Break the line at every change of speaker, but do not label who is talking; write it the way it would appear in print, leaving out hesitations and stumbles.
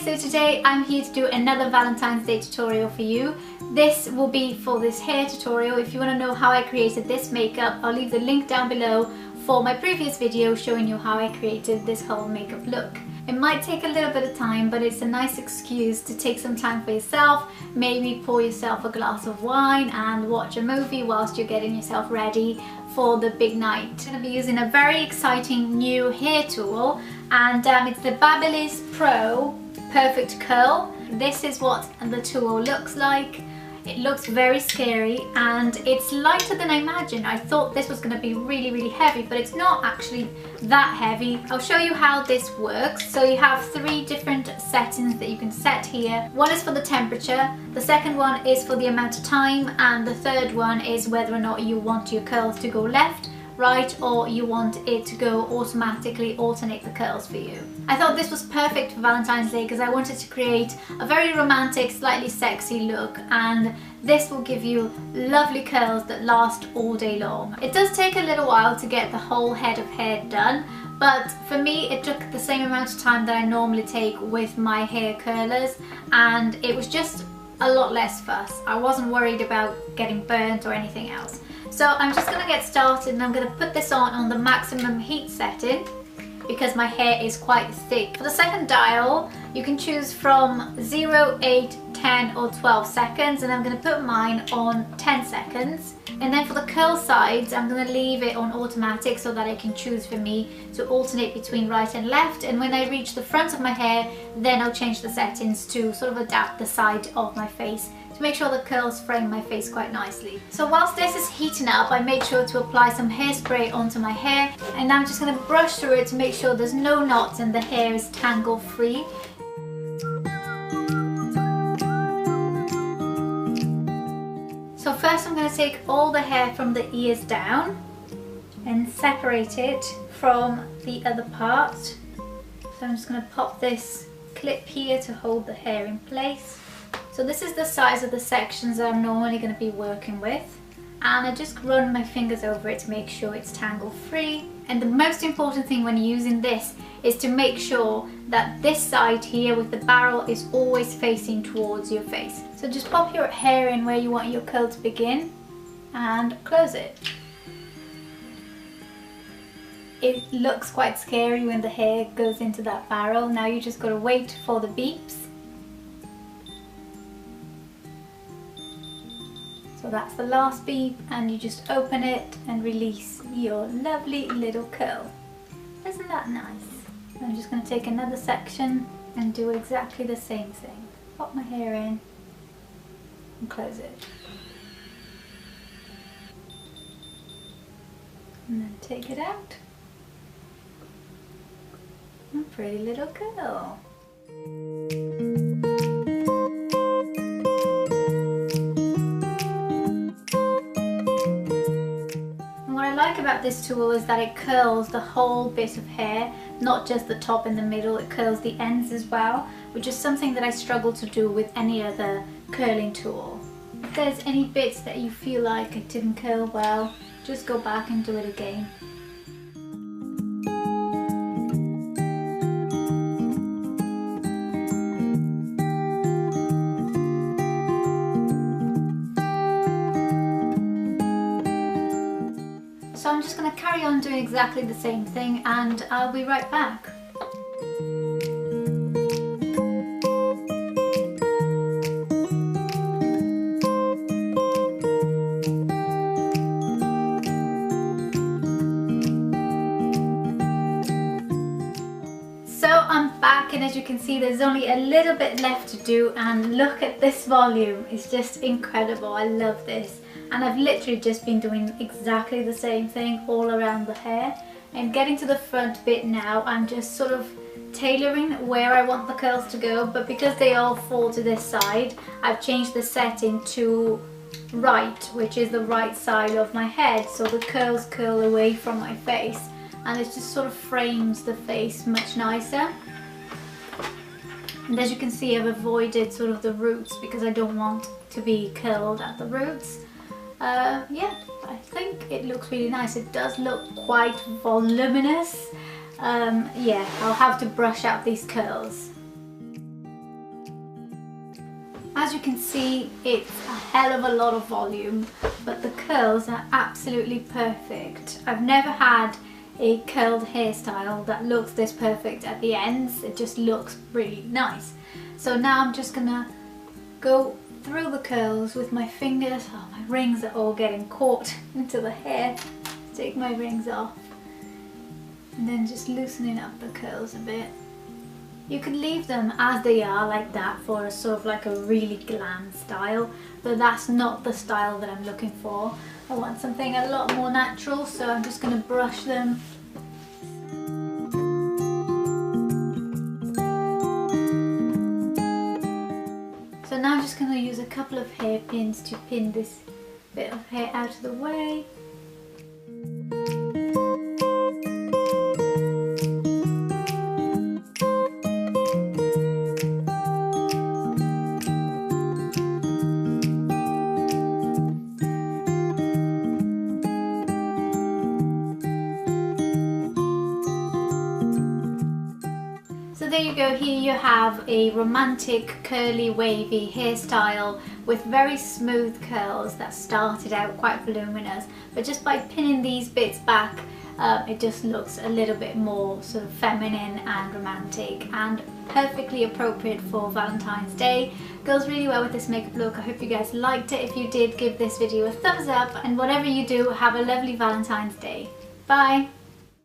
so today I'm here to do another Valentine's Day tutorial for you. This will be for this hair tutorial. If you want to know how I created this makeup, I'll leave the link down below for my previous video showing you how I created this whole makeup look. It might take a little bit of time, but it's a nice excuse to take some time for yourself, maybe pour yourself a glass of wine and watch a movie whilst you're getting yourself ready for the big night. I'm going to be using a very exciting new hair tool, and it's the Babyliss Pro Perfect Curl. This is what the tool looks like. It looks very scary and it's lighter than I imagined. I thought this was going to be really heavy, but it's not actually that heavy. I'll show you how this works. So you have 3 different settings that you can set here. One is for the temperature, the second one is for the amount of time, and the third one is whether or not you want your curls to go left, right, or you want it to go automatically alternate the curls for you. I thought this was perfect for Valentine's Day because I wanted to create a very romantic, slightly sexy look, and this will give you lovely curls that last all day long. It does take a little while to get the whole head of hair done, but for me it took the same amount of time that I normally take with my hair curlers, and it was just a lot less fuss. I wasn't worried about getting burnt or anything else. So I'm just going to get started, and I'm going to put this on the maximum heat setting because my hair is quite thick. For the second dial, you can choose from 0, 8, 10 or 12 seconds, and I'm going to put mine on 10 seconds. And then for the curl sides, I'm going to leave it on automatic so that I can choose for me to alternate between right and left. And when I reach the front of my hair, then I'll change the settings to sort of adapt the side of my face to make sure the curls frame my face quite nicely. So whilst this is heating up, I made sure to apply some hairspray onto my hair, and now I'm just going to brush through it to make sure there's no knots and the hair is tangle free. So first I'm going to take all the hair from the ears down and separate it from the other part. So I'm just going to pop this clip here to hold the hair in place. So this is the size of the sections that I'm normally going to be working with, and I just run my fingers over it to make sure it's tangle free. And the most important thing when using this is to make sure that this side here with the barrel is always facing towards your face. So just pop your hair in where you want your curl to begin and close it. It looks quite scary when the hair goes into that barrel. Now you just got to wait for the beeps. So that's the last beep, and you just open it and release your lovely little curl. Isn't that nice? I'm just going to take another section and do exactly the same thing. Pop my hair in and close it. And then take it out. A pretty little curl. About this tool is that it curls the whole bit of hair, not just the top and the middle. It curls the ends as well, which is something that I struggle to do with any other curling tool. If there's any bits that you feel like it didn't curl well, just go back and do it again. So I'm just going to carry on doing exactly the same thing, and I'll be right back. So I'm back, and as you can see there's only a little bit left to do, and look at this volume. It's just incredible. I love this. And I've literally just been doing exactly the same thing all around the hair. And getting to the front bit now, I'm just sort of tailoring where I want the curls to go, but because they all fall to this side, I've changed the setting to right, which is the right side of my head, so the curls curl away from my face, and it just sort of frames the face much nicer. And as you can see, I've avoided sort of the roots because I don't want to be curled at the roots. Yeah, I think it looks really nice. It does look quite voluminous. Yeah, I'll have to brush out these curls. can see, it's a hell of a lot of volume, but the curls are absolutely perfect. I've never had a curled hairstyle that looks this perfect at the ends. It just looks really nice. So now I'm just gonna go through the curls with my fingers. Oh, my rings are all getting caught into the hair. Take my rings off and then just loosening up the curls a bit. You can leave them as they are like that for a sort of like a really glam style, but that's not the style that I'm looking for. I want something a lot more natural, so I'm just going to brush them. So now I'm just going to use a couple of hairpins to pin this bit of hair out of the way. So there you go, here you have a romantic curly wavy hairstyle with very smooth curls that started out quite voluminous, but just by pinning these bits back it just looks a little bit more sort of feminine and romantic and perfectly appropriate for Valentine's Day. Goes really well with this makeup look. I hope you guys liked it. If you did, give this video a thumbs up, and whatever you do, have a lovely Valentine's Day. Bye!